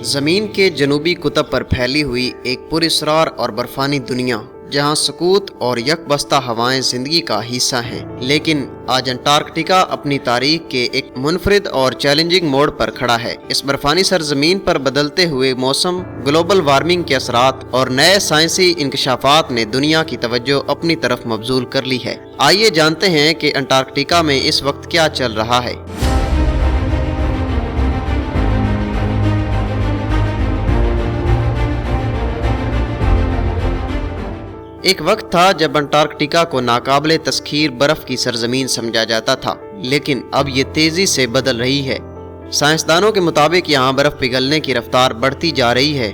ज़मीन के जनूबी कुतब पर फैली हुई एक पुरअसरार और बर्फानी दुनिया, जहां सकूत और यकबस्ता हवाएं ज़िंदगी का हिस्सा हैं, लेकिन आज अंटार्कटिका अपनी तारीख के एक मुनफरिद और चैलेंजिंग मोड़ पर खड़ा है। इस बर्फानी सरजमीन पर बदलते हुए मौसम, ग्लोबल वार्मिंग के असरात और नए साइंसी इंकशाफात ने दुनिया की तवज्जो अपनी तरफ मबजूल कर ली है। आइए जानते हैं कि अंटार्कटिका में इस वक्त क्या चल रहा है। एक वक्त था जब अंटार्कटिका को नाकाबिले तस्खीर बर्फ की सरजमीन समझा जाता था, लेकिन अब ये तेजी से बदल रही है। साइंसदानों के मुताबिक यहाँ बर्फ पिघलने की रफ्तार बढ़ती जा रही है।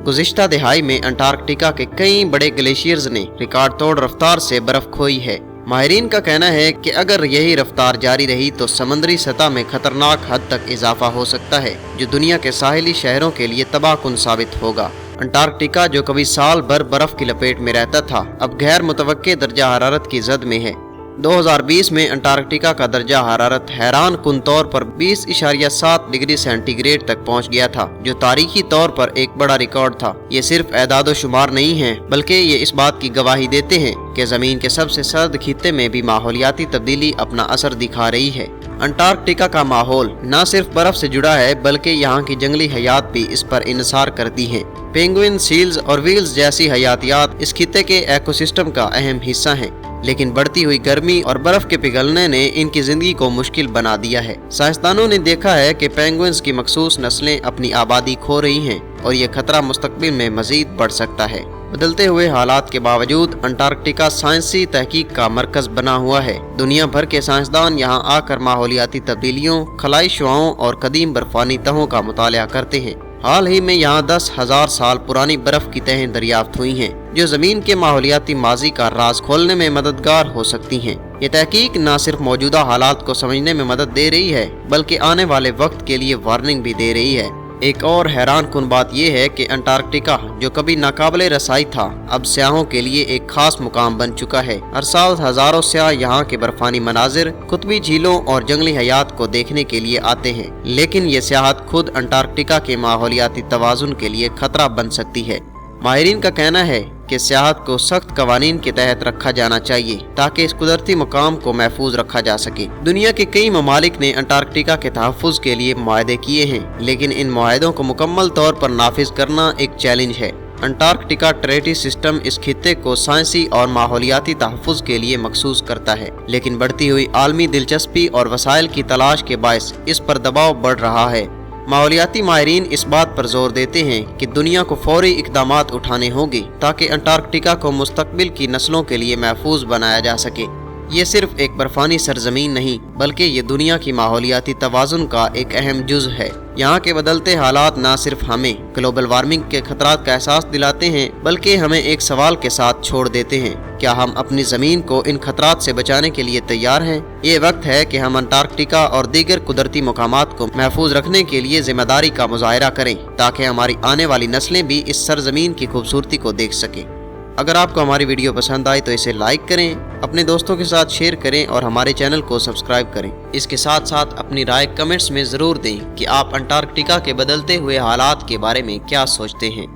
गुज़िश्ता दिहाई में अंटार्कटिका के कई बड़े ग्लेशियर्स ने रिकॉर्ड तोड़ रफ्तार से बर्फ खोई है। माहिरीन का कहना है कि अगर यही रफ्तार जारी रही तो समंदरी सतह में खतरनाक हद तक इजाफा हो सकता है, जो दुनिया के साहिली शहरों के लिए तबाहकुन साबित होगा। अंटार्कटिका, जो कभी साल भर बर्फ की लपेट में रहता था, अब गैर मुतवक्के दर्जा हरारत की जद में है। 2020 में अंटार्कटिका का दर्जा हरारत हैरान कुन तौर पर 20.7 डिग्री सेंटीग्रेड तक पहुंच गया था, जो तारीखी तौर पर एक बड़ा रिकॉर्ड था। ये सिर्फ एदाद शुमार नहीं है, बल्कि ये इस बात की गवाही देते हैं कि जमीन के सबसे सर्द खित्ते में भी माहौलियाती तब्दीली अपना असर दिखा रही है। अंटार्कटिका का माहौल न सिर्फ बर्फ से जुड़ा है, बल्कि यहाँ की जंगली हयात भी इस पर इन्हिसार करती है। पेंगुइन, सील्स और व्हेल्स जैसी हयातियात इस खित्ते के इकोसिस्टम का अहम हिस्सा हैं, लेकिन बढ़ती हुई गर्मी और बर्फ के पिघलने ने इनकी जिंदगी को मुश्किल बना दिया है। साइंसदानों ने देखा है कि पेंगुइन्स की मखसूस नस्लें अपनी आबादी खो रही हैं और ये खतरा मुस्तकबिल में मजीद बढ़ सकता है। बदलते हुए हालात के बावजूद अंटार्कटिका साइंसी तहकीक का मरकज बना हुआ है। दुनिया भर के साइंसदान यहाँ आकर माहौलियाती तब्दीलियों, खलाई शुआओं और कदीम बर्फानी तहों का मुताला करते हैं। हाल ही में यहाँ 10,000 साल पुरानी बर्फ की तहें दरियाफ्त हुई हैं, जो जमीन के माहौलियाती माजी का राज खोलने में मददगार हो सकती हैं। ये तहकीक न सिर्फ मौजूदा हालात को समझने में मदद दे रही है, बल्कि आने वाले वक्त के लिए वार्निंग भी दे रही है। एक और हैरान कुन बात यह है कि अंटार्कटिका, जो कभी नाकाबिले रसाई था, अब सयाहों के लिए एक खास मुकाम बन चुका है। हर साल हजारों सयाह यहाँ के बर्फानी मनाजिर, कुतबी झीलों और जंगली हयात को देखने के लिए आते हैं, लेकिन ये सियाहत खुद अंटार्कटिका के माहौलियाती तवाजुन के लिए खतरा बन सकती है। माहिरीन का कहना है कि सियाहत को सख्त कवानीन के तहत रखा जाना चाहिए, ताकि इस कुदरती मकाम को महफूज रखा जा सके। दुनिया के कई ममालिक ने अंटार्कटिका के तहफ़्फ़ुज़ के लिए मुआहदे किए हैं, लेकिन इन मुआहदों को मुकम्मल तौर पर नाफिज करना एक चैलेंज है। अंटार्कटिका ट्रेटी सिस्टम इस खित्ते को साइंसी और माहौलियाती तहफ़्फ़ुज़ के लिए मखसूस करता है, लेकिन बढ़ती हुई आलमी दिलचस्पी और वसाइल की तलाश के बायस इस पर दबाव बढ़ रहा है। माहौलियाती माहिरीन इस बात पर जोर देते हैं कि दुनिया को फौरी इक़दामात उठाने होंगे, ताकि अंटार्कटिका को मुस्तक़बिल की नस्लों के लिए महफूज बनाया जा सके। ये सिर्फ एक बर्फानी सरजमीन नहीं, बल्कि ये दुनिया की माहौलियाती तवाज़ुन का एक अहम जुज़ है। यहाँ के बदलते हालात न सिर्फ हमें ग्लोबल वार्मिंग के खतरात का एहसास दिलाते हैं, बल्कि हमें एक सवाल के साथ छोड़ देते हैं: क्या हम अपनी ज़मीन को इन खतरात से बचाने के लिए तैयार हैं? ये वक्त है कि हम अंटार्कटिका और दीगर कुदरती मकामात को महफूज रखने के लिए जिम्मेदारी का मुजाहिरा करें, ताकि हमारी आने वाली नस्लें भी इस सरजमीन की खूबसूरती को देख सकें। अगर आपको हमारी वीडियो पसंद आई तो इसे लाइक करें, अपने दोस्तों के साथ शेयर करें और हमारे चैनल को सब्सक्राइब करें। इसके साथ साथ अपनी राय कमेंट्स में ज़रूर दें कि आप अंटार्कटिका के बदलते हुए हालात के बारे में क्या सोचते हैं।